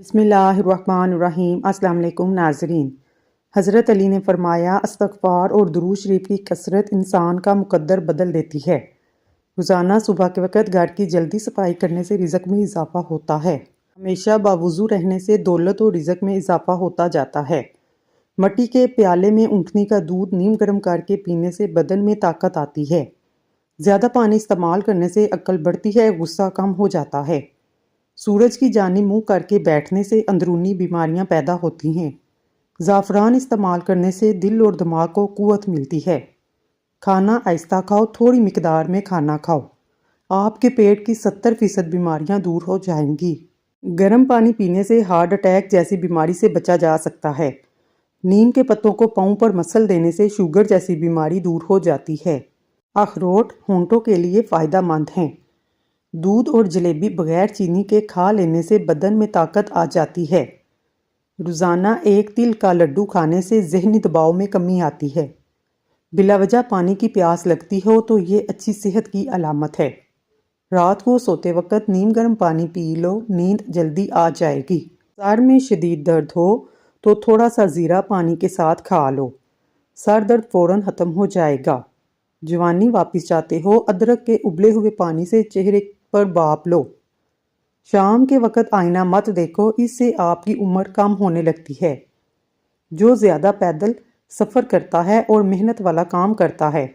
बिस्मिल्लाहिर्रहमानिर्रहीम। अस्सलाम वालेकुम नाज़रीन। हज़रत अली ने फरमाया, इस्तग़फ़ार और दुरूद शरीफ की कसरत इंसान का मुक़द्दर बदल देती है। रोज़ाना सुबह के वक़्त घर की जल्दी सफाई करने से रिज़्क़ में इजाफ़ा होता है। हमेशा बावुज़ू रहने से दौलत और रिज़्क़ में इजाफ़ा होता जाता है। मट्टी के प्याले में ऊँटनी का दूध नीम गर्म करके पीने से बदन में ताकत आती है। ज़्यादा पानी इस्तेमाल करने से अक्ल बढ़ती है, गुस्सा कम हो जाता है। सूरज की जानिब मुंह करके बैठने से अंदरूनी बीमारियां पैदा होती हैं। ज़ाफ़रान इस्तेमाल करने से दिल और दिमाग को क़ुव्वत मिलती है। खाना आहिस्ता खाओ, थोड़ी मिकदार में खाना खाओ। आपके पेट की 70% बीमारियां दूर हो जाएंगी। गर्म पानी पीने से हार्ट अटैक जैसी बीमारी से बचा जा सकता है। नीम के पत्तों को पाँव पर मसल देने से शुगर जैसी बीमारी दूर हो जाती है। अखरोट होंठों के लिए फ़ायदेमंद हैं। दूध और जलेबी बगैर चीनी के खा लेने से बदन में ताकत आ जाती है। रोज़ाना एक तिल का लड्डू खाने से ज़हनी दबाव में कमी आती है। बिलावजह पानी की प्यास लगती हो तो ये अच्छी सेहत की अलामत है। रात को सोते वक्त नीम गर्म पानी पी लो, नींद जल्दी आ जाएगी। सर में शदीद दर्द हो तो थोड़ा सा ज़ीरा पानी के साथ खा लो, सर दर्द फ़ौरन ख़त्म हो जाएगा। जवानी वापस चाहते हो, अदरक के उबले हुए पानी से चेहरे पर बाप लो। शाम के वक़्त आईना मत देखो, इससे आपकी उम्र कम होने लगती है। जो ज़्यादा पैदल सफ़र करता है और मेहनत वाला काम करता है,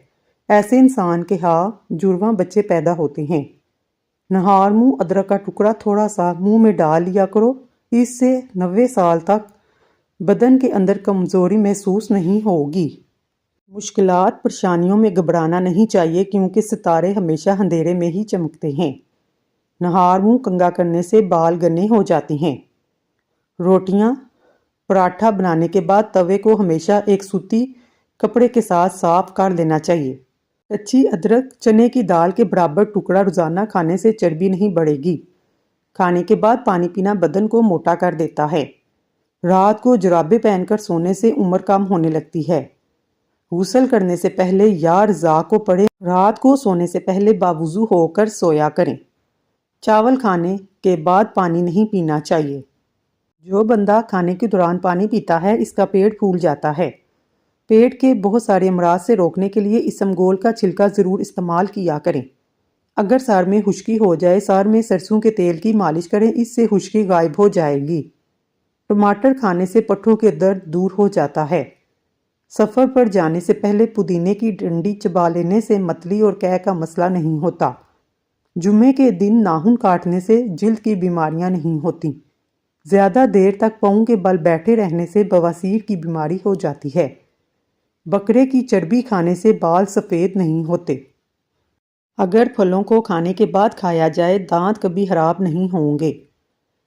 ऐसे इंसान के यहाँ जुड़वां बच्चे पैदा होते हैं। नहार मुँह अदरक का टुकड़ा थोड़ा सा मुंह में डाल लिया करो, इससे 90 साल तक बदन के अंदर कमज़ोरी महसूस नहीं होगी। मुश्किलात परेशानियों में घबराना नहीं चाहिए, क्योंकि सितारे हमेशा अंधेरे में ही चमकते हैं। नहार मुँह कंघा करने से बाल घने हो जाते हैं। रोटियां पराठा बनाने के बाद तवे को हमेशा एक सूती कपड़े के साथ साफ कर लेना चाहिए। कच्ची अदरक चने की दाल के बराबर टुकड़ा रोज़ाना खाने से चर्बी नहीं बढ़ेगी। खाने के बाद पानी पीना बदन को मोटा कर देता है। रात को जुराबे पहनकर सोने से उम्र कम होने लगती है। गुस्ल करने से पहले या रज़ा को पढ़ें। रात को सोने से पहले बावुज़ू होकर सोया करें। चावल खाने के बाद पानी नहीं पीना चाहिए। जो बंदा खाने के दौरान पानी पीता है, इसका पेट फूल जाता है। पेट के बहुत सारे अमराज से रोकने के लिए इसमगोल का छिलका ज़रूर इस्तेमाल किया करें। अगर सर में खुश्की हो जाए, सर में सरसों के तेल की मालिश करें, इससे खुश्की गायब हो जाएगी। टमाटर खाने से पट्ठों के दर्द दूर हो जाता है। सफ़र पर जाने से पहले पुदीने की डंडी चबा लेने से मतली और कै का मसला नहीं होता। जुम्मे के दिन नाखून काटने से जिल्द की बीमारियां नहीं होती। ज़्यादा देर तक पाँव के बल बैठे रहने से बवासीर की बीमारी हो जाती है। बकरे की चर्बी खाने से बाल सफ़ेद नहीं होते। अगर फलों को खाने के बाद खाया जाए, दांत कभी खराब नहीं होंगे।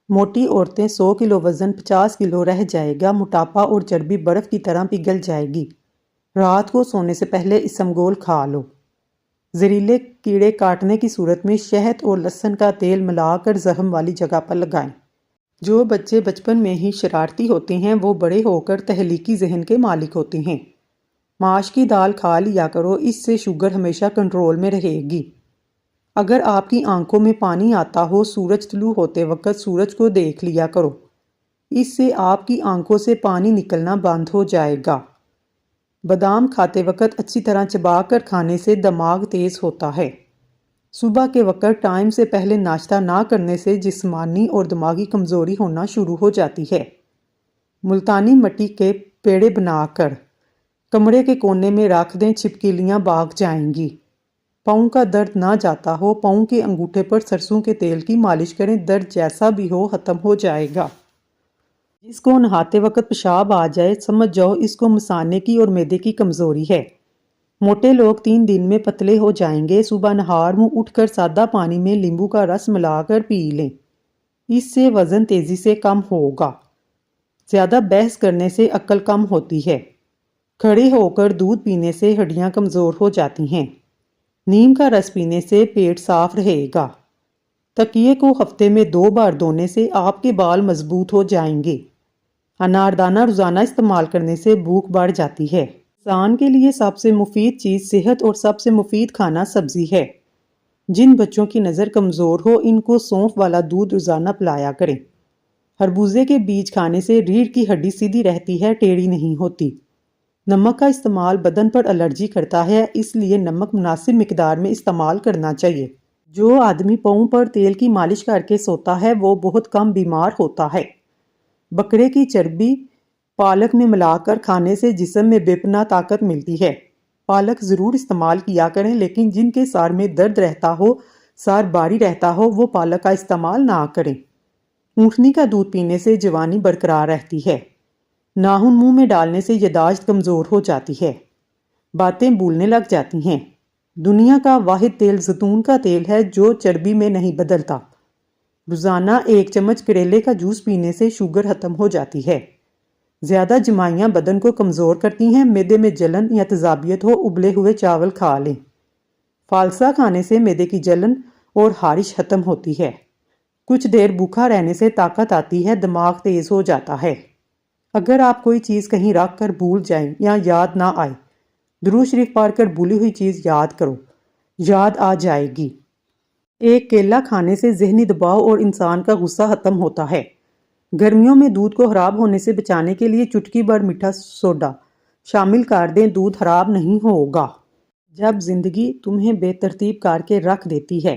मोटी औरतें 100 किलो वज़न 50 किलो रह जाएगा। मोटापा और चर्बी बर्फ़ की तरह पिघल जाएगी। रात को सोने से पहले इसमगोल खा लो। जहरीले कीड़े काटने की सूरत में शहद और लहसुन का तेल मिलाकर जख्म वाली जगह पर लगाएं। जो बच्चे बचपन में ही शरारती होते हैं, वो बड़े होकर तहलीकी जहन के मालिक होते हैं। माश की दाल खा लिया करो, इससे शुगर हमेशा कंट्रोल में रहेगी। अगर आपकी आंखों में पानी आता हो, सूरज तुलू होते वक्त सूरज को देख लिया करो, इससे आपकी आंखों से पानी निकलना बंद हो जाएगा। बादाम खाते वक्त अच्छी तरह चबा कर खाने से दिमाग तेज़ होता है। सुबह के वक्त टाइम से पहले नाश्ता ना करने से जिस्मानी और दिमागी कमज़ोरी होना शुरू हो जाती है। मुल्तानी मिट्टी के पेड़े बनाकर कमरे के कोने में रख दें, छिपकलियाँ भाग जाएंगी। पाँव का दर्द ना जाता हो, पाँव के अंगूठे पर सरसों के तेल की मालिश करें, दर्द जैसा भी हो ख़त्म हो जाएगा। जिसको नहाते वक्त पेशाब आ जाए, समझ जाओ इसको मसाने की और मैदे की कमज़ोरी है। मोटे लोग 3 दिन में पतले हो जाएंगे। सुबह नहार मुँह उठकर सादा पानी में नींबू का रस मिलाकर पी लें, इससे वज़न तेज़ी से कम होगा। ज़्यादा बहस करने से अक्ल कम होती है। खड़े होकर दूध पीने से हड्डियाँ कमज़ोर हो जाती हैं। नीम का रस पीने से पेट साफ रहेगा। तकिए को हफ्ते में 2 बार धोने से आपके बाल मजबूत हो जाएंगे। अनारदाना रोज़ाना इस्तेमाल करने से भूख बढ़ जाती है। इंसान के लिए सबसे मुफीद चीज़ सेहत और सबसे मुफीद खाना सब्ज़ी है। जिन बच्चों की नज़र कमज़ोर हो, इनको सौंफ वाला दूध रोज़ाना पिलाया करें। خربوزے کے بیج کھانے سے ریڑھ کی ہڈی سیدھی رہتی ہے، ٹیڑھی نہیں ہوتی۔ نمک کا استعمال بدن پر الرجی کرتا ہے، اس لیے نمک مناسب مقدار میں استعمال کرنا چاہیے۔ جو آدمی پاؤں پر تیل کی مالش کر کے سوتا ہے وہ بہت کم بیمار ہوتا ہے۔ بکرے کی چربی پالک میں ملا کر کھانے سے جسم میں بے پناہ طاقت ملتی ہے۔ پالک ضرور استعمال کیا کریں، لیکن جن کے سر میں درد رہتا ہو، سر باری رہتا ہو، وہ پالک کا استعمال نہ کریں۔ اونٹنی کا دودھ پینے سے جوانی برقرار رہتی ہے۔ ناخن منہ میں ڈالنے سے یادداشت کمزور ہو جاتی ہے، باتیں بھولنے لگ جاتی ہیں۔ دنیا کا واحد تیل زیتون کا تیل ہے جو چربی میں نہیں بدلتا۔ روزانہ 1 چمچ کریلے کا جوس پینے سے شوگر ختم ہو جاتی ہے۔ زیادہ جمائیاں بدن کو کمزور کرتی ہیں۔ معدے میں جلن یا تیزابیت ہو، ابلے ہوئے چاول کھا لیں۔ فالسا کھانے سے معدے کی جلن اور خارش ختم ہوتی ہے۔ کچھ دیر بھوکا رہنے سے طاقت آتی ہے، دماغ تیز ہو جاتا ہے۔ اگر آپ کوئی چیز کہیں رکھ کر بھول جائیں یا یاد نہ آئے، درود شریف پڑھ کر بھولی ہوئی چیز یاد کرو، یاد آ جائے گی۔ ایک کیلا کھانے سے ذہنی دباؤ اور انسان کا غصہ ختم ہوتا ہے۔ گرمیوں میں دودھ کو خراب ہونے سے بچانے کے لیے چٹکی بھر میٹھا سوڈا شامل کر دیں، دودھ خراب نہیں ہوگا۔ جب زندگی تمہیں بے ترتیب کر کے رکھ دیتی ہے،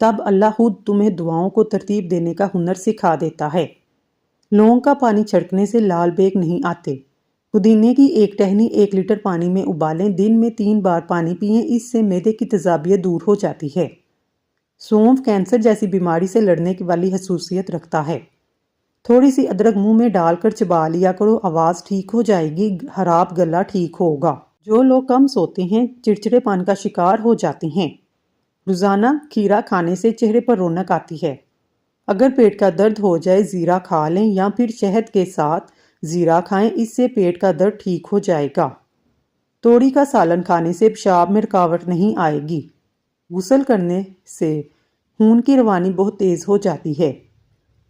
تب اللہ خود تمہیں دعاؤں کو ترتیب دینے کا ہنر سکھا دیتا ہے۔ لونگ کا پانی چھڑکنے سے لال بیگ نہیں آتے۔ پودینے کی ایک ٹہنی 1 لیٹر پانی میں ابالیں، دن میں 3 بار پانی پئیں، اس سے معدے کی تیزابیت دور ہو جاتی ہے۔ سونف کینسر جیسی بیماری سے لڑنے والی خصوصیت رکھتا ہے۔ تھوڑی سی ادرک منہ میں ڈال کر چبا لیا کرو، آواز ٹھیک ہو جائے گی، خراب گلا ٹھیک ہوگا۔ جو لوگ کم سوتے ہیں چڑچڑے پن کا شکار ہو جاتے ہیں۔ روزانہ کھیرا کھانے سے چہرے پر رونق آتی ہے۔ اگر پیٹ کا درد ہو جائے زیرہ کھا لیں یا پھر شہد کے ساتھ زیرہ کھائیں، اس سے پیٹ کا درد ٹھیک ہو جائے گا۔ توڑی کا سالن کھانے سے پیشاب میں رکاوٹ نہیں آئے گی۔ غسل کرنے سے خون کی روانی بہت تیز ہو جاتی ہے۔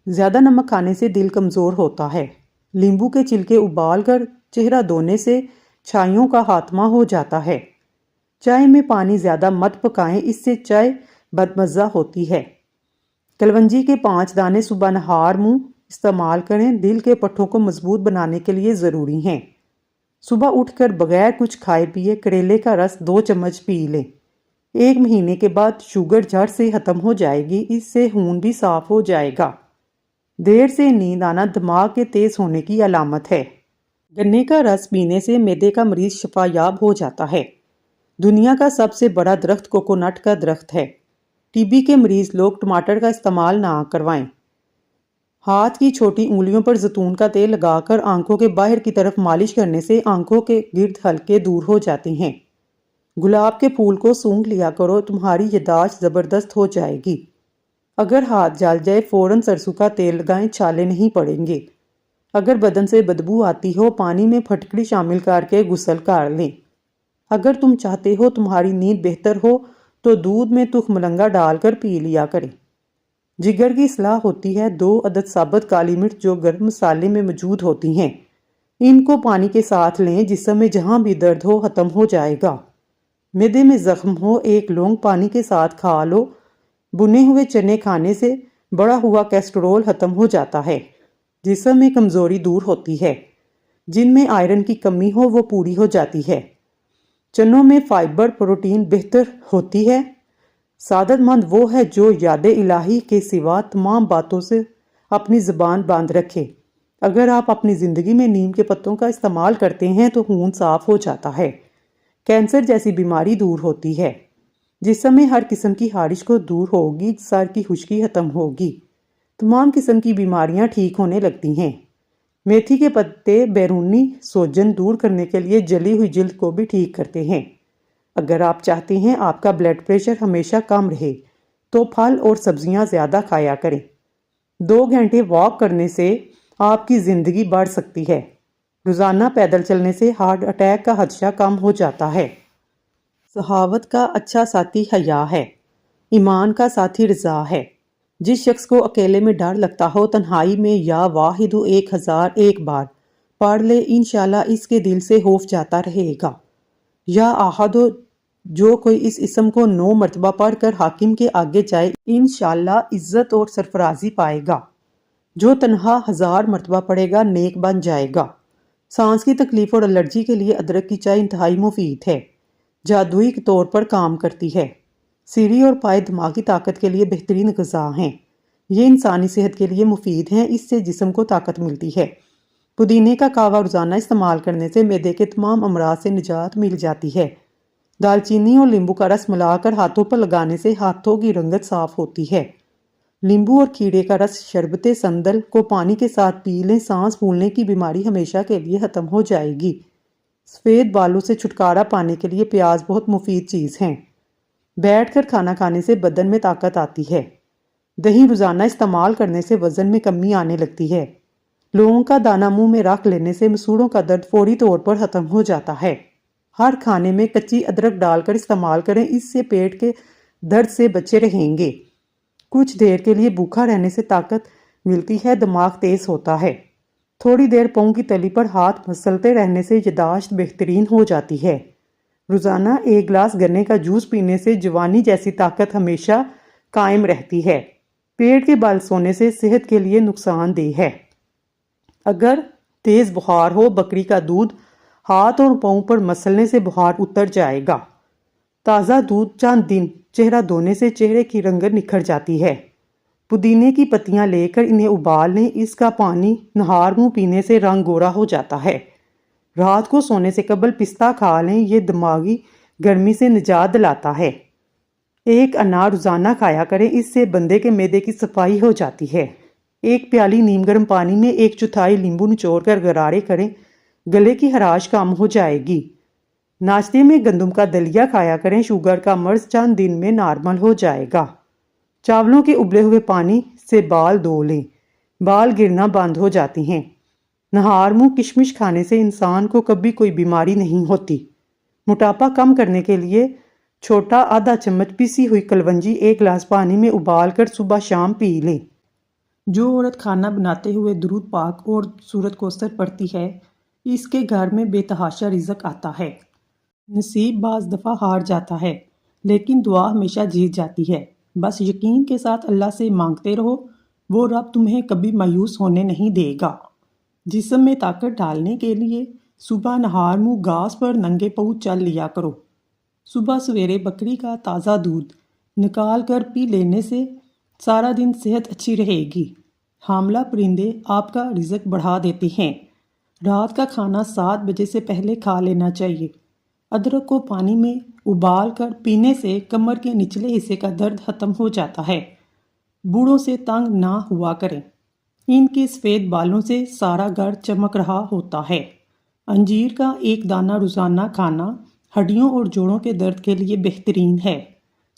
زیادہ نمک کھانے سے دل کمزور ہوتا ہے۔ لیمبو کے چھلکے ابال کر چہرہ دھونے سے چھائیوں کا خاتمہ ہو جاتا ہے۔ چائے میں پانی زیادہ مت پکائیں، اس سے چائے بدمزہ ہوتی ہے۔ کلونجی کے 5 دانے صبح نہار منہ استعمال کریں، دل کے پٹھوں کو مضبوط بنانے کے لیے ضروری ہیں۔ صبح اٹھ کر بغیر کچھ کھائے پیے کریلے کا رس 2 چمچ پی لیں۔ 1 مہینے کے بعد شوگر جڑ سے ختم ہو جائے گی، اس سے خون بھی صاف ہو جائے گا۔ دیر سے نیند آنا دماغ کے تیز ہونے کی علامت ہے۔ گنے کا رس پینے سے معدے کا مریض شفا یاب ہو جاتا ہے۔ دنیا کا سب سے بڑا درخت کوکونٹ کا درخت ہے۔ ٹی بی کے مریض لوگ ٹماٹر کا استعمال نہ کروائیں۔ ہاتھ کی چھوٹی انگلیوں پر زیتون کا تیل لگا کر آنکھوں کے باہر کی طرف مالش کرنے سے آنکھوں کے گرد حلقے دور ہو جاتے ہیں۔ گلاب کے پھول کو سونگھ لیا کرو، تمہاری یادداشت زبردست ہو جائے گی۔ اگر ہاتھ جل جائے فوراً سرسوں کا تیل لگائیں، چھالے نہیں پڑیں گے۔ اگر بدن سے بدبو آتی ہو، پانی میں پھٹکڑی شامل کر کے غسل کر لیں۔ اگر تم چاہتے ہو تمہاری نیند بہتر ہو تو دودھ میں تخم مرنگا ڈال کر پی لیا کریں۔ جگر کی اصلاح ہوتی ہے۔ 2 عدد ثابت کالی مرچ جو گرم مسالے میں موجود ہوتی ہیں، ان کو پانی کے ساتھ لیں، جسم میں جہاں بھی درد ہو ختم ہو جائے گا۔ معدے میں زخم ہو، 1 لونگ پانی کے ساتھ کھا لو۔ بنے ہوئے چنے کھانے سے بڑا ہوا کیسٹرول ختم ہو جاتا ہے۔ جسم میں کمزوری دور ہوتی ہے۔ جن میں آئرن کی کمی ہو وہ پوری ہو جاتی ہے۔ چنوں میں فائبر پروٹین بہتر ہوتی ہے۔ سعادت مند وہ ہے جو یاد الہی کے سوا تمام باتوں سے اپنی زبان بند رکھے۔ اگر آپ اپنی زندگی میں نیم کے پتوں کا استعمال کرتے ہیں تو خون صاف ہو جاتا ہے، کینسر جیسی بیماری دور ہوتی ہے، جسم میں ہر قسم کی خارش کو دور ہوگی، سر کی خشکی ختم ہوگی، تمام قسم کی بیماریاں ٹھیک ہونے لگتی ہیں۔ میتھی کے پتے بیرونی سوجن دور کرنے کے لیے جلی ہوئی جلد کو بھی ٹھیک کرتے ہیں۔ اگر آپ چاہتے ہیں آپ کا بلڈ پریشر ہمیشہ کم رہے تو پھل اور سبزیاں زیادہ کھایا کریں۔ 2 گھنٹے واک کرنے سے آپ کی زندگی بڑھ سکتی ہے۔ روزانہ پیدل چلنے سے ہارٹ اٹیک کا خدشہ کم ہو جاتا ہے۔ سخاوت کا اچھا ساتھی حیا ہے، ایمان کا ساتھی رضا ہے۔ جس شخص کو اکیلے میں ڈر لگتا ہو، تنہائی میں یا واحد 1001 بار پڑھ لے، انشاءاللہ اس کے دل سے خوف جاتا رہے گا۔ یا احد، جو کوئی اس اسم کو 9 مرتبہ پڑھ کر حاکم کے آگے جائے، انشاءاللہ عزت اور سرفرازی پائے گا۔ جو تنہا 1000 مرتبہ پڑھے گا نیک بن جائے گا۔ سانس کی تکلیف اور الرجی کے لیے ادرک کی چائے انتہائی مفید ہے، جادوئی طور پر کام کرتی ہے۔ سیڑھی اور پائے دماغی طاقت کے لیے بہترین غذا ہیں۔ یہ انسانی صحت کے لیے مفید ہیں، اس سے جسم کو طاقت ملتی ہے۔ پودینے کا کہوہ روزانہ استعمال کرنے سے معدے کے تمام امراض سے نجات مل جاتی ہے۔ دال چینی اور لیمبو کا رس ملا کر ہاتھوں پر لگانے سے ہاتھوں کی رنگت صاف ہوتی ہے۔ لیمبو اور کھیرے کا رس شربت سندل کو پانی کے ساتھ پی لیں، سانس پھولنے کی بیماری ہمیشہ کے لیے ختم ہو جائے گی۔ سفید بالوں سے چھٹکارا پانے کے لیے پیاز بہت مفید چیز ہیں۔ بیٹھ کر کھانا کھانے سے بدن میں طاقت آتی ہے۔ دہی روزانہ استعمال کرنے سے وزن میں کمی آنے لگتی ہے۔ لونگ کا دانہ منہ میں رکھ لینے سے مسوڑوں کا درد فوری طور پر ختم ہو جاتا ہے۔ ہر کھانے میں کچی ادرک ڈال کر استعمال کریں، اس سے پیٹ کے درد سے بچے رہیں گے۔ کچھ دیر کے لیے بھوکا رہنے سے طاقت ملتی ہے، دماغ تیز ہوتا ہے۔ تھوڑی دیر پاؤں کی تلی پر ہاتھ مسلتے رہنے سے یادداشت بہترین ہو جاتی ہے۔ روزانہ 1 گلاس گنے کا جوس پینے سے جوانی جیسی طاقت ہمیشہ قائم رہتی ہے۔ پیٹ کے بل سونے سے صحت کے لیے نقصان دہ ہے۔ اگر تیز بخار ہو، بکری کا دودھ ہاتھ اور پاؤں پر مسلنے سے بخار اتر جائے گا۔ تازہ دودھ چند دن چہرہ دھونے سے چہرے کی رنگت نکھر جاتی ہے۔ پودینے کی پتیاں لے کر انہیں ابال لیں، اس کا پانی نہار منہ پینے سے رنگ گورا ہو جاتا ہے۔ رات کو سونے سے قبل پستہ کھا لیں، یہ دماغی گرمی سے نجات دلاتا ہے۔ 1 انار روزانہ کھایا کریں، اس سے بندے کے معدے کی صفائی ہو جاتی ہے۔ 1 پیالی نیم گرم پانی میں 1/4 لیمبو نچوڑ کر غرارے کریں، گلے کی خراش کم ہو جائے گی۔ ناشتے میں گندم کا دلیا کھایا کریں، شوگر کا مرض چند دن میں نارمل ہو جائے گا۔ چاولوں کے ابلے ہوئے پانی سے بال دھو لیں، بال گرنا بند ہو جاتی ہیں۔ نہار منہ کشمش کھانے سے انسان کو کبھی کوئی بیماری نہیں ہوتی۔ موٹاپا کم کرنے کے لیے چھوٹا آدھا چمچ پیسی ہوئی کلونجی 1 گلاس پانی میں ابال کر صبح شام پی لیں۔ جو عورت کھانا بناتے ہوئے درود پاک اور سورۃ کوثر پڑھتی ہے، اس کے گھر میں بے تحاشا رزق آتا ہے۔ نصیب بعض دفعہ ہار جاتا ہے، لیکن دعا ہمیشہ جیت جاتی ہے۔ بس یقین کے ساتھ اللہ سے مانگتے رہو، وہ رب تمہیں کبھی مایوس ہونے نہیں دے گا۔ جسم میں طاقت ڈالنے کے لیے صبح نہار منہ گھاس پر ننگے پاؤں چل لیا کرو۔ صبح سویرے بکری کا تازہ دودھ نکال کر پی لینے سے سارا دن صحت اچھی رہے گی۔ حاملہ پرندے آپ کا رزق بڑھا دیتے ہیں۔ رات کا کھانا 7 بجے سے پہلے کھا لینا چاہیے۔ ادرک کو پانی میں ابال کر پینے سے کمر کے نچلے حصے کا درد ختم ہو جاتا ہے۔ بوڑھوں سے تنگ نہ ہوا کریں، ان کے سفید بالوں سے سارا گھر چمک رہا ہوتا ہے۔ انجیر کا 1 دانہ روزانہ کھانا ہڈیوں اور جوڑوں کے درد کے لیے بہترین ہے۔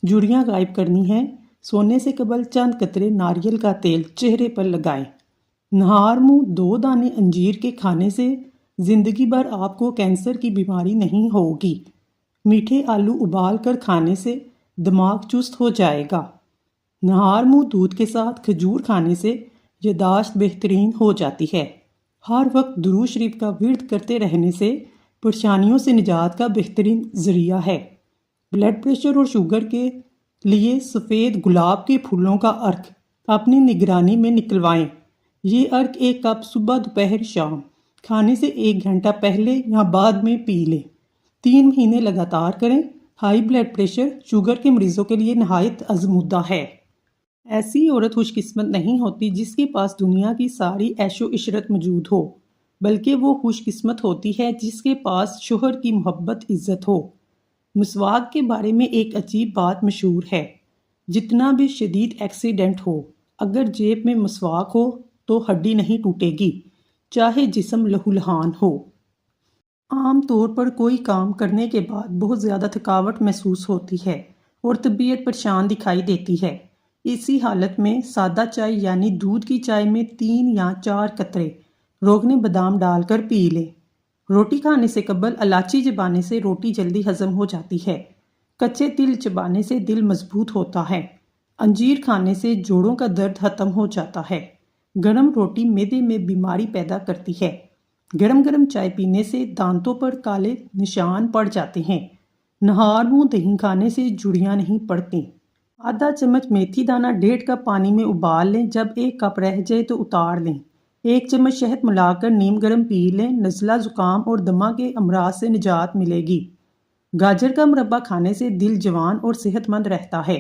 جھریاں غائب کرنی ہیں، سونے سے قبل چند قطرے ناریل کا تیل چہرے پر لگائیں۔ نہار منہ 2 دانے انجیر کے کھانے سے زندگی بھر آپ کو کینسر کی بیماری نہیں ہوگی۔ میٹھے آلو ابال کر کھانے سے دماغ چست ہو جائے گا۔ نہار منہ دودھ کے ساتھ کھجور کھانے سے یادداشت بہترین ہو جاتی ہے۔ ہر وقت درود شریف کا ورد کرتے رہنے سے پریشانیوں سے نجات کا بہترین ذریعہ ہے۔ بلڈ پریشر اور شوگر کے لیے سفید گلاب کے پھولوں کا عرق اپنی نگرانی میں نکلوائیں۔ یہ عرق 1 کپ صبح دوپہر شام کھانے سے 1 گھنٹہ پہلے یا بعد میں پی لیں۔ 3 مہینے لگاتار کریں۔ ہائی بلڈ پریشر شوگر کے مریضوں کے لیے نہایت آزمودہ ہے۔ ایسی عورت خوش قسمت نہیں ہوتی جس کے پاس دنیا کی ساری عیش و عشرت موجود ہو، بلکہ وہ خوش قسمت ہوتی ہے جس کے پاس شوہر کی محبت عزت ہو۔ مسواک کے بارے میں ایک عجیب بات مشہور ہے، جتنا بھی شدید ایکسیڈنٹ ہو، اگر جیب میں مسواک ہو تو ہڈی نہیں ٹوٹے گی، چاہے جسم لہولہان ہو۔ عام طور پر کوئی کام کرنے کے بعد بہت زیادہ تھکاوٹ محسوس ہوتی ہے اور طبیعت پریشان دکھائی دیتی ہے۔ اسی حالت میں سادہ چائے یعنی دودھ کی چائے میں 3 یا 4 قطرے روغن بادام ڈال کر پی لیں۔ روٹی کھانے سے قبل الائچی چبانے سے روٹی جلدی ہضم ہو جاتی ہے۔ کچے تل چبانے سے دل مضبوط ہوتا ہے۔ انجیر کھانے سے جوڑوں کا درد ختم ہو جاتا ہے۔ گرم روٹی معدے میں بیماری پیدا کرتی ہے۔ گرم گرم چائے پینے سے دانتوں پر کالے نشان پڑ جاتے ہیں۔ نہار منہ دہی کھانے سے جھریاں نہیں پڑتی۔ आधा चम्मच मेथी दाना 1.5 कप पानी में उबाल लें। जब 1 कप रह जाए तो उतार लें। 1 चम्मच शहद मिलाकर नीम गर्म पी लें। नज़ला जुकाम और दमा के अमराज से निजात मिलेगी। गाजर का मुरब्बा खाने से दिल जवान और सेहतमंद रहता है।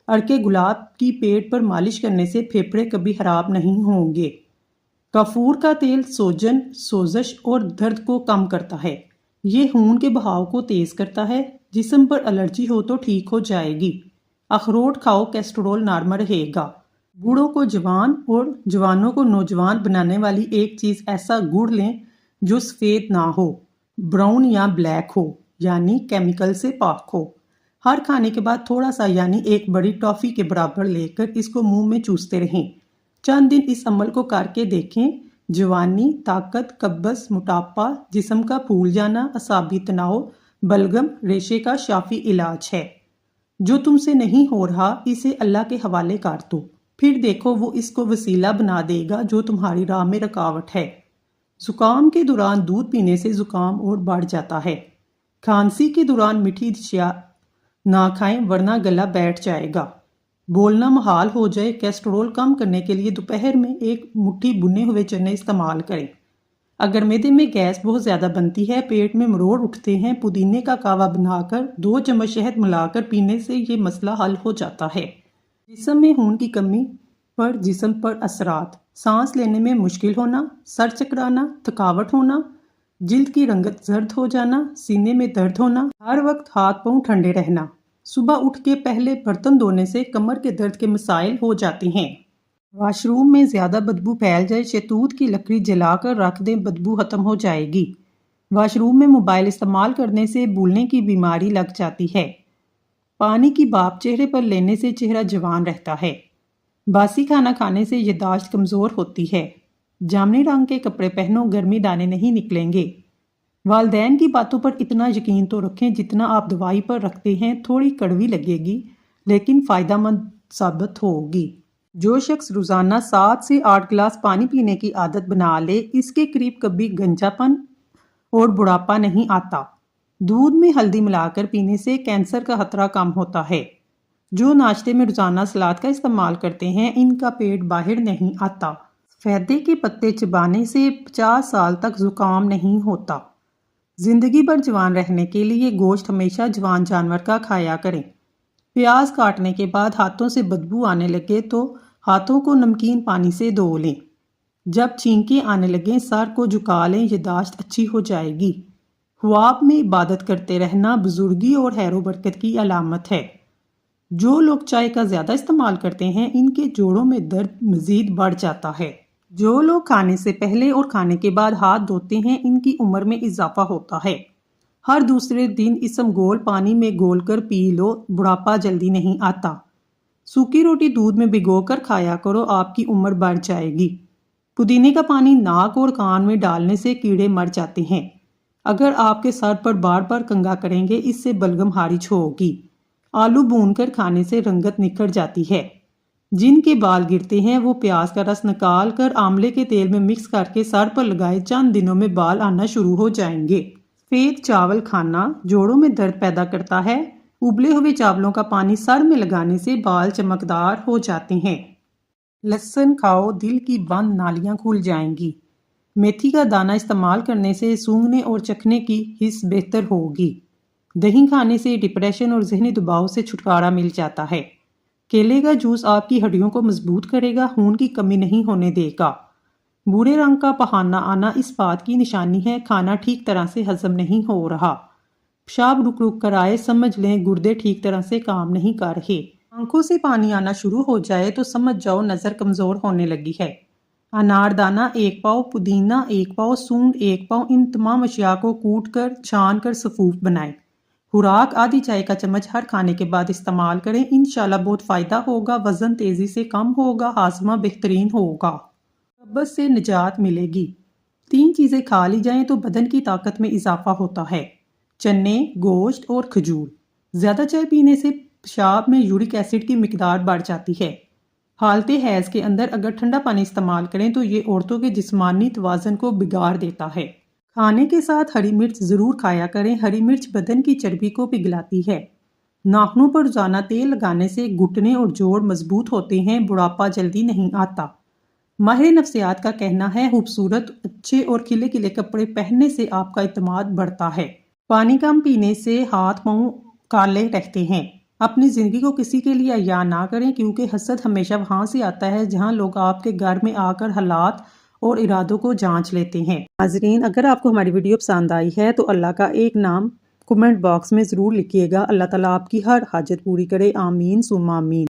अरके गुलाब की पेट पर मालिश करने से फेफड़े कभी खराब नहीं होंगे। कपूर का तेल सोजन, सोजश और दर्द को कम करता है। ये खून के बहाव को तेज करता है। जिस्म पर एलर्जी हो तो ठीक हो जाएगी। अखरोट खाओ, कोलेस्ट्रॉल नॉर्मल रहेगा। बूढ़ों को जवान और जवानों को नौजवान बनाने वाली एक चीज़ ऐसा गुड़ लें जो सफ़ेद ना हो, ब्राउन या ब्लैक हो, यानी केमिकल से पाक हो। हर खाने के बाद थोड़ा सा यानी एक बड़ी टॉफ़ी के बराबर लेकर इसको मुंह में चूसते रहें। चंद दिन इस अमल को करके देखें। जवानी, ताकत, कब्ज़, मोटापा, जिस्म का फूल जाना, असाबी तनाव, बलगम, रेशे का शाफी इलाज है। जो तुमसे नहीं हो रहा इसे अल्लाह के हवाले कर दो, फिर देखो वो इसको वसीला बना देगा जो तुम्हारी राह में रुकावट है। जुकाम के दौरान दूध पीने से जुकाम और बढ़ जाता है। खांसी के दौरान मीठी अशिया ना खाएं वरना गला बैठ जाएगा। बोलना मुहाल हो जाए। कोलेस्ट्रॉल कम करने के लिए दोपहर में 1 मुट्ठी भुने हुए चने इस्तेमाल करें। अगर मैदे में गैस बहुत ज़्यादा बनती है, पेट में मरोड़ उठते हैं, पुदीने का कावा बनाकर 2 चम्मच शहद मिलाकर पीने से ये मसला हल हो जाता है। जिस्म में खून की कमी पर जिस्म पर असरात, सांस लेने में मुश्किल होना, सर चकराना, थकावट होना, जिल्द की रंगत जर्द हो जाना, सीने में दर्द होना, हर वक्त हाथ पांव ठंडे रहना, सुबह उठ के पहले बर्तन धोने से कमर के दर्द के मसाइल हो जाते हैं। वाशरूम में ज़्यादा बदबू फैल जाए, शहतूत की लकड़ी जलाकर रख दें, बदबू ख़त्म हो जाएगी। वाशरूम में मोबाइल इस्तेमाल करने से भूलने की बीमारी लग जाती है। पानी की भाप चेहरे पर लेने से चेहरा जवान रहता है। बासी खाना खाने से याददाश्त कमज़ोर होती है। जामनी रंग के कपड़े पहनो, गर्मी दाने नहीं निकलेंगे। वालदैन की बातों पर इतना यकीन तो रखें जितना आप दवाई पर रखते हैं। थोड़ी कड़वी लगेगी लेकिन फ़ायदेमंद साबित होगी। जो शख्स रोज़ाना 7 से 8 गिलास पानी पीने की आदत बना ले, इसके करीब कभी गंजापन और बुढ़ापा नहीं आता। दूध में हल्दी मिलाकर पीने से कैंसर का खतरा कम होता है। जो नाश्ते में रोज़ाना सलाद का इस्तेमाल करते हैं, इनका पेट बाहर नहीं आता। सफ़ेदे के पत्ते चबाने से 50 साल तक जुकाम नहीं होता। ज़िंदगी भर जवान रहने के लिए गोश्त हमेशा जवान जानवर का खाया करें। प्याज काटने के बाद हाथों से बदबू आने लगे तो हाथों को नमकीन पानी से धो लें। जब छींकें आने लगें, सर को झुका लें, याददाश्त अच्छी हो जाएगी। ख्वाब में इबादत करते रहना बुजुर्गी और हैरो बरकत की अलामत है। जो लोग चाय का ज़्यादा इस्तेमाल करते हैं, इनके जोड़ों में दर्द मज़ीद बढ़ जाता है। जो लोग खाने से पहले और खाने के बाद हाथ धोते हैं, इनकी उम्र में इजाफा होता है। हर दूसरे दिन इसबगोल पानी में घोल कर पी लो, बुढ़ापा जल्दी नहीं आता। सूखी रोटी दूध में भिगोकर खाया करो, आपकी उम्र बढ़ जाएगी। पुदीने का पानी नाक और कान में डालने से कीड़े मर जाते हैं। अगर आपके सर पर बार बार कंघा करेंगे, इससे बलगम खारिज होगी। आलू भूनकर खाने से रंगत निखर जाती है। जिनके बाल गिरते हैं वो प्याज का रस निकाल कर आंवले के तेल में मिक्स करके सर पर लगाए, चंद दिनों में बाल आना शुरू हो जाएंगे। सफेद चावल खाना जोड़ों में दर्द पैदा करता है। उबले हुए चावलों का पानी सर में लगाने से बाल चमकदार हो जाते हैं। लहसुन खाओ, दिल की बंद नालियां खुल जाएंगी। मेथी का दाना इस्तेमाल करने से सूंघने और चखने की हिस्स बेहतर होगी। दही खाने से डिप्रेशन और जहनी दबाव से छुटकारा मिल जाता है। केले का जूस आपकी हड्डियों को मजबूत करेगा, खून की कमी नहीं होने देगा। भूरे रंग का पहाना आना इस बात की निशानी है खाना ठीक तरह से हजम नहीं हो रहा। पेशाब रुक रुक कर आए, समझ लें गुर्दे ठीक तरह से काम नहीं कर रहे। आंखों से पानी आना शुरू हो जाए तो समझ जाओ नज़र कमज़ोर होने लगी है। अनारदाना 1 पाव, पुदीना 1 पाव, सूंड 1 पाव, इन तमाम अशिया को कूट कर छान कर सफूफ बनाएं। खुराक आधी चाय का चम्मच हर खाने के बाद इस्तेमाल करें। इंशाल्लाह बहुत फ़ायदा होगा। वज़न तेज़ी से कम होगा, हाजमा बेहतरीन होगा, कब्ज़ से निजात मिलेगी। 3 चीज़ें खा ली जाएं तो बदन की ताकत में इजाफा होता है। चने, गोश्त और खजूर। ज़्यादा चाय पीने से पेशाब में यूरिक एसिड की मिकदार बढ़ जाती है। हालते हैज़ के अंदर अगर ठंडा पानी इस्तेमाल करें तो ये औरतों के जिस्मानी तवाज़ुन को बिगाड़ देता है। खाने के साथ हरी मिर्च ज़रूर खाया करें। हरी मिर्च बदन की चर्बी को पिघलाती है। ناخنوں پر روزانہ تیل لگانے سے گھٹنے اور جوڑ مضبوط ہوتے ہیں، بڑھاپا جلدی نہیں آتا۔ ماہر نفسیات کا کہنا ہے خوبصورت، اچھے اور کھلے کھلے کپڑے پہننے سے آپ کا اعتماد بڑھتا ہے۔ پانی کم پینے سے ہاتھ پاؤں کالے رہتے ہیں۔ اپنی زندگی کو کسی کے لیے عیاں نہ کریں، کیونکہ حسد ہمیشہ وہاں سے آتا ہے جہاں لوگ آپ کے گھر میں آ کر حالات اور ارادوں کو جانچ لیتے ہیں۔ ناظرین، اگر آپ کو ہماری ویڈیو پسند آئی ہے تو اللہ کا ایک نام کمنٹ باکس میں ضرور لکھیے گا۔ اللہ تعالیٰ آپ کی ہر حاجت پوری کرے، آمین ثم آمین۔